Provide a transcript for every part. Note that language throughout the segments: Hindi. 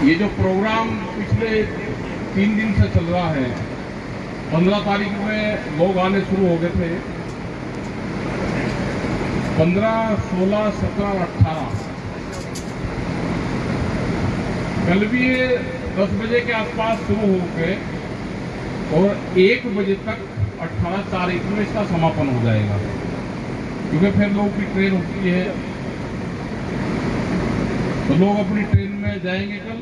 ये जो प्रोग्राम पिछले 3 दिन से चल रहा है, 15 तारीख में लोग आने शुरू हो गए थे। 15, 16, 17, 18 कल भी ये 10 बजे के आसपास शुरू हो गए और 1 बजे तक 18 तारीख में इसका समापन हो जाएगा, क्योंकि फिर लोगों की ट्रेन होती है तो लोग अपनी ट्रेन में जाएंगे। कल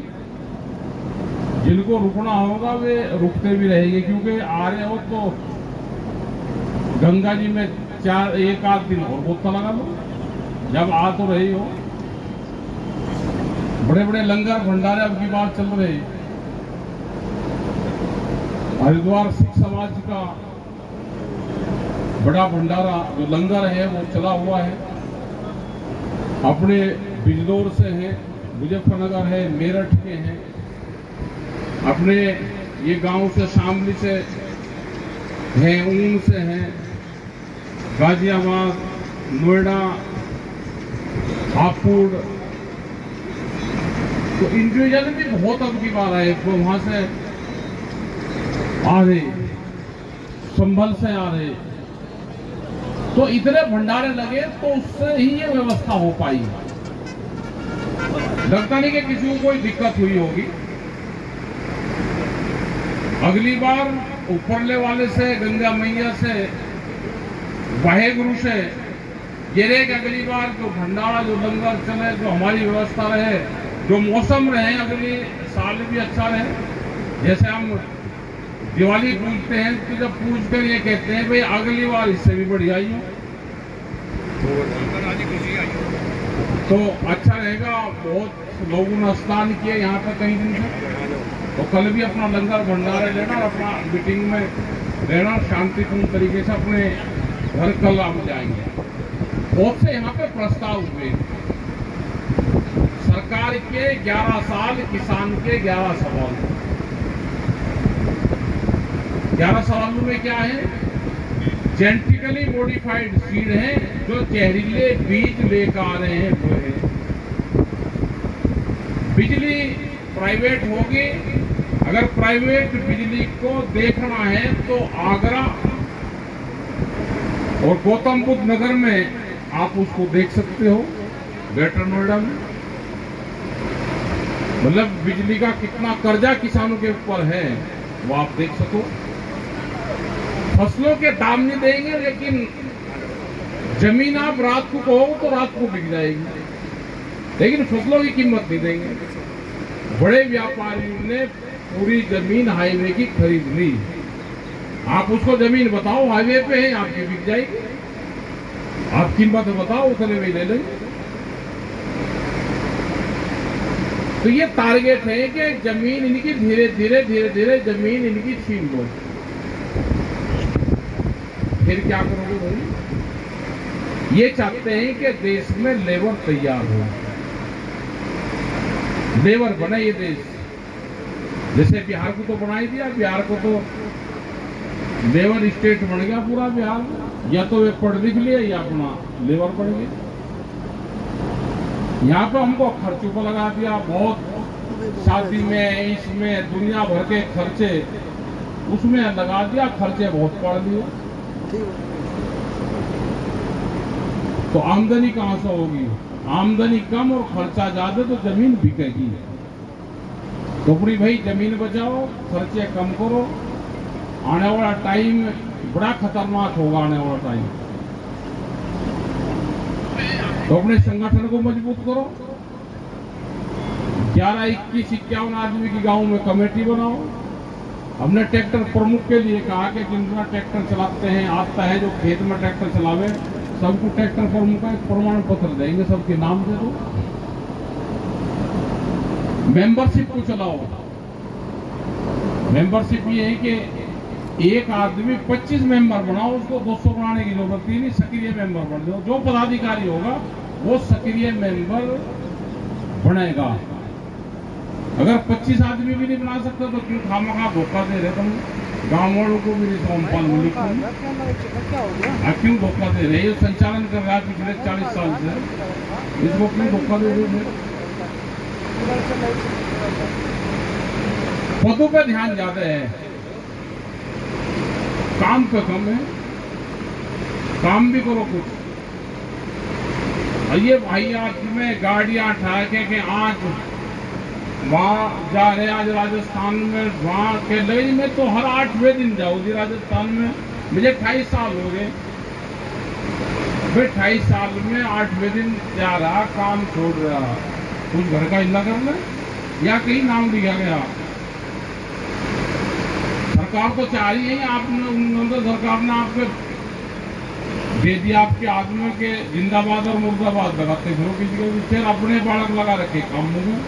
जिनको रुकना होगा वे रुकते भी रहेंगे, क्योंकि आ रहे हो तो गंगा जी में 1 आध दिन और गोता लगा लो। जब आ तो रही हो, बड़े बड़े लंगर भंडारे अब की बात चल रहे। हरिद्वार सिख समाज का बड़ा भंडारा जो लंगर है वो चला हुआ है। अपने बिजनौर से हैं, मुजफ्फरनगर है, मेरठ के हैं, अपने ये गांव से शामली से हैं, ऊन से हैं, गाजियाबाद, नोएडा, हापुड़। तो इंडिविजुअल भी बहुत अब की बार आए, तो वहां से आ रहे, संभल से आ रहे, तो इतने भंडारे लगे तो उससे ही ये व्यवस्था हो पाई। लगता नहीं कि किसी को कोई दिक्कत हुई होगी। अगली बार ऊपरले वाले से, गंगा मैया से, वाहेगुरु से ये रहे कि अगली बार जो भंडारा, जो लंगर चले, जो हमारी व्यवस्था रहे, जो मौसम रहे, अगले साल भी अच्छा रहे। जैसे हम दिवाली पूजते हैं तो जब पूज कर ये कहते हैं भाई अगली बार इससे भी बढ़िया आई हो तो अच्छा रहेगा। बहुत लोगों ने स्नान किए यहाँ पर कई दिन से, तो कल भी अपना लंगर भंडारे लेना और अपना मीटिंग में रहना, शांतिपूर्ण तरीके से अपने घर कल हम जाएंगे। बहुत से यहाँ पे प्रस्ताव हुए, सरकार के 11 साल, किसान के 11 सवाल। 11 सवालों में क्या है? जेनेटिकली मॉडिफाइड सीड है, जो जहरीले बीज लेकर आ रहे हैं वो है। बिजली प्राइवेट होगी, अगर प्राइवेट बिजली को देखना है तो आगरा और गौतम बुद्ध नगर में आप उसको देख सकते हो, ग्रेटर नोएडा में। मतलब बिजली का कितना कर्जा किसानों के ऊपर है वो आप देख सको। फसलों के दाम नहीं देंगे, लेकिन जमीन आप रात को कहो तो रात को बिक जाएगी, लेकिन फसलों की कीमत नहीं देंगे। बड़े व्यापारियों ने पूरी जमीन हाईवे की खरीद ली। आप उसको जमीन बताओ हाईवे पे है, आपकी बिक जाएगी। आप कीमत बताओ, उतने में ले लेंगे। तो ये टारगेट है कि जमीन इनकी धीरे धीरे धीरे धीरे जमीन इनकी छीन लो। फिर क्या करोगे भाई? ये चाहते हैं कि देश में लेबर तैयार हो, लेबर बने ये देश। जैसे बिहार को तो बना ही दिया, बिहार को तो लेबर स्टेट बन गया पूरा बिहार। या तो वे पढ़ लिख लिए या अपना लेबर बन गए। यहाँ पे हमको खर्चों को लगा दिया, बहुत शादी में, इसमें दुनिया भर के खर्चे उसमें लगा दिया, खर्चे बहुत पड़ लिए। तो आमदनी कहां से होगी? आमदनी कम और खर्चा ज्यादा, तो जमीन बिकेगी। तो अपनी भाई जमीन बचाओ, खर्चे कम करो। आने वाला टाइम बड़ा खतरनाक होगा, आने वाला टाइम। तो अपने संगठन को मजबूत करो। 11, 21, 51 आदमी की गांव में कमेटी बनाओ। हमने ट्रैक्टर प्रमुख के लिए कहा कि जिनका ट्रैक्टर चलाते हैं, आता है, जो खेत में ट्रैक्टर चलावे, सबको ट्रैक्टर प्रमुख का एक प्रमाण पत्र देंगे, सबके नाम दे दो। मेंबरशिप को चलाओ। मेंबरशिप ये है कि एक आदमी 25 मेंबर बनाओ, उसको 200 बनाने की जरूरत नहीं, सक्रिय मेंबर बन जाओ। जो पदाधिकारी होगा वो सक्रिय मेंबर बनेगा। अगर 25 आदमी भी नहीं बना सकते तो क्यों खामखा धोखा दे रहे तुम? गाँव वालों को भी सौंपा मिली, क्यों धोखा दे रहे? ये संचालन कर रहा है पिछले 40 साल से, इसको क्यों धोखा दे रहे? पदों पे ध्यान ज्यादा है, काम पे कम है। काम भी करो कुछ। ये भाई आज में गाड़ियां ठा के आज वहां जा रहे, आज राजस्थान में वहां के लई में तो हर 8वें दिन जाओ जी राजस्थान में। मुझे 28 साल हो गए, 28 साल में 8वें दिन जा रहा, काम छोड़ रहा। कुछ घर का इल्ला करना या कहीं नाम लिखा गया। सरकार तो चाह रही है, आपने सरकार ने आपके दे दिया, आपके आदमी के जिंदाबाद और मुर्दाबाद लगाते फिर किसी के पीछे अपने बालक लगा रखे कामों में,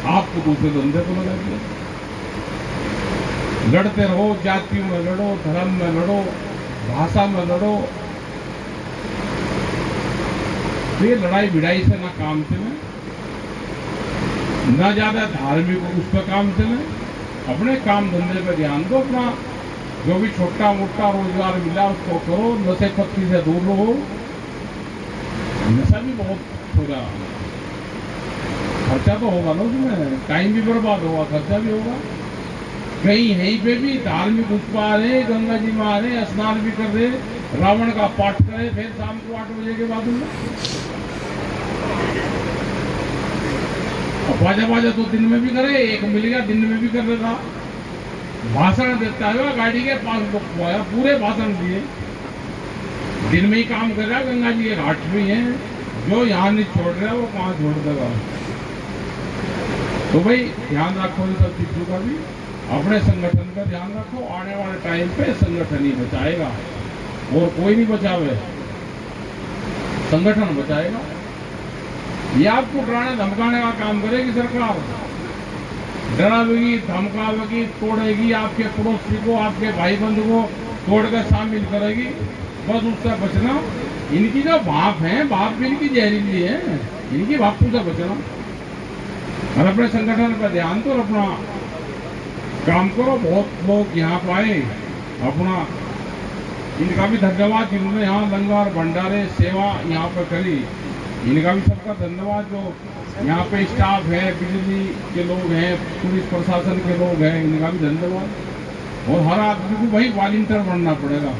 आपको दूसरे धंधे को लगा दिया। लड़ते रहो, जातियों में लड़ो, धर्म में लड़ो, भाषा में लड़ो। ये लड़ाई भिड़ाई से ना काम चले, ना ज्यादा धार्मिक उस पर काम चले। अपने काम धंधे पर ध्यान दो, अपना जो भी छोटा मोटा रोजगार मिला उसको करो, नशे पत्ती से दूर रहो। नशा भी बहुत हो रहा, खर्चा तो होगा ना उसमें, टाइम भी बर्बाद होगा, खर्चा भी होगा। कहीं यहीं पे भी धार्मिक उत्सव आ रहे, गंगा जी में आ रहे, स्नान भी कर रहे, रावण का पाठ करे, फिर शाम को 8 बजे के बाद में बाजा बाजा तो दिन में भी करे, एक मिल गया दिन में भी कर देता। भाषण देता है, गाड़ी के पास लोग पूरे भाषण दिए, दिन में ही काम कर रहा है। गंगा जी के घाट में है, जो यहाँ नहीं छोड़ रहा वो कहाँ छोड़ देगा। तो भाई ध्यान रखो इन सब चीजों का भी, अपने संगठन का ध्यान रखो। आने वाले टाइम पे संगठन ही बचाएगा और कोई नहीं बचावे, संगठन बचाएगा। ये आपको डराने धमकाने का काम करेगी सरकार, डरावेगी, धमकावेगी, तोड़ेगी, आपके पड़ोसी को, आपके भाई बंधु को तोड़कर शामिल करेगी। बस उससे बचना। इनकी जो बाप है, बाप भी इनकी जहरीली है, इनकी बापू से बचना और अपने संगठन पर ध्यान दो और अपना काम करो। बहुत लोग यहाँ पाए, अपना इनका भी धन्यवाद जिन्होंने यहाँ लंगर भंडारे सेवा यहाँ पर करी, इनका भी सबका धन्यवाद। जो यहाँ पे स्टाफ है, बिजली के लोग हैं, पुलिस प्रशासन के लोग हैं, इनका भी धन्यवाद। और हर आदमी को भाई वॉलंटियर बनना पड़ेगा।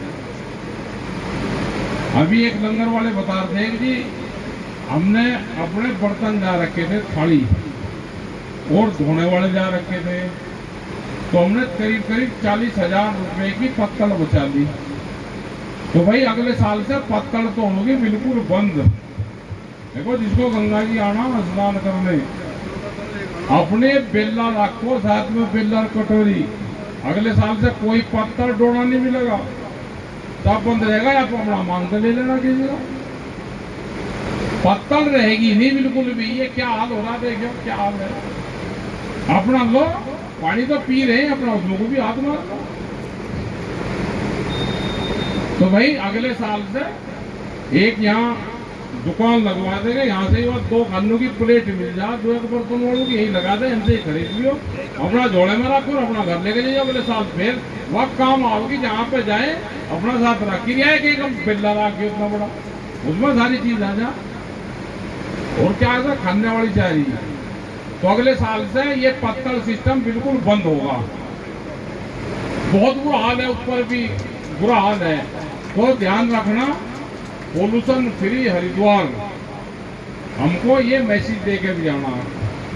अभी एक लंगर वाले बता रहे थे कि जी हमने अपने बर्तन जा रखे थे, थाली और धोने वाले जा रखे थे, तो हमने करीब करीब 40,000 रुपए की पत्तल बचा ली। तो भाई अगले साल से पत्तल तो होगी बिल्कुल बंद। देखो, जिसको गंगा जी आना स्नान करने, अपने बेला रखो साथ में, बेला कटोरी। अगले साल से कोई पत्थर डोना नहीं मिलेगा, तब बंद रहेगा। आप अपना मांग कर ले लेना कीजिएगा, पत्थर रहेगी नहीं बिल्कुल भी। ये क्या हाल हो रहा है, देखो क्या हाल है। अपना लो, पानी तो पी रहे हैं, अपना उसमें को भी हाथ मार लो। तो भाई अगले साल से एक यहाँ दुकान लगवा देंगे, यहाँ से 2 खानों की प्लेट मिल जाए, 2 बर्तन वालों की यही लगा दे, हमसे खरीद लियो, अपना जोड़े में रखो, अपना घर लेके जाइए। अगले साल फिर वक्त काम आओगी, जहाँ पे जाए अपना साथ रख के कि हम बिल्ला रख के उतना बड़ा, उसमें सारी चीज आ जा। और क्या है, खाने वाली चाह रही है। तो अगले साल से ये पत्थर सिस्टम बिल्कुल बंद होगा। बहुत बुरा हाल है, उस पर भी बुरा हाल है। तो ध्यान रखना, पोल्यूशन फ्री हरिद्वार, हमको ये मैसेज दे के भी जाना,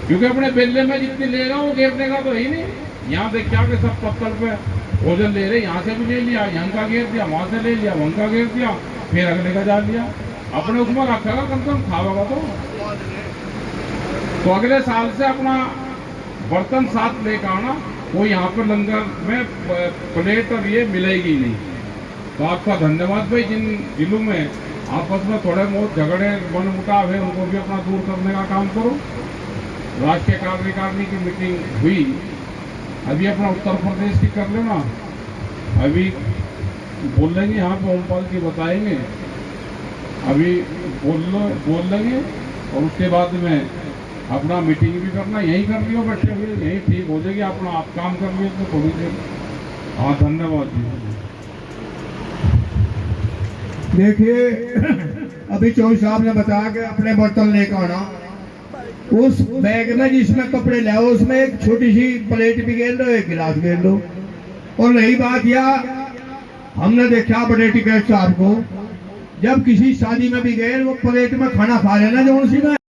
क्योंकि अपने बेल्ले में जितनी लेगा वो घेरने का तो ही नहीं। यहाँ देख क्या के सब पत्थर पे भोजन ले रहे, यहाँ से भी ले लिया, यहाँ का घेर दिया, वहां से ले लिया, वहां का घेर दिया, फिर अगले का डाल दिया, अपने उसमें रखेगा, कम से कम खावेगा तो अगले साल से अपना बर्तन साथ लेकर आना। वो यहाँ पर लंगर में प्लेट और ये मिलेगी नहीं। तो आपका धन्यवाद भाई। जिन जिलों में आपस में थोड़े बहुत झगड़े मन मुटाव है, उनको भी अपना दूर करने का काम करो। राष्ट्रीय कार्यकारिणी की मीटिंग हुई, अभी अपना उत्तर प्रदेश की कर लेना, अभी बोल लेंगे, यहाँ पे ओमपाल जी बताएंगे, अभी बोल लेंगे और उसके बाद में अपना मीटिंग भी करना, यहीं कर लियो बैठे हुए, यहीं ठीक हो जाएगी। अपना आप काम कर लियो तो थोड़ी देर। हाँ, धन्यवाद जी। देखिए, अभी चौधरी साहब ने बताया कि अपने बर्तन लेकर आना, उस बैग में जिसमें कपड़े ले आओ उसमें एक छोटी सी प्लेट भी गेल दो, एक गिलास गेल दो। और रही बात या हमने देखा बड़े टिकट साहब को, जब किसी शादी में भी गए वो प्लेट में खाना खा लेना जो उसी में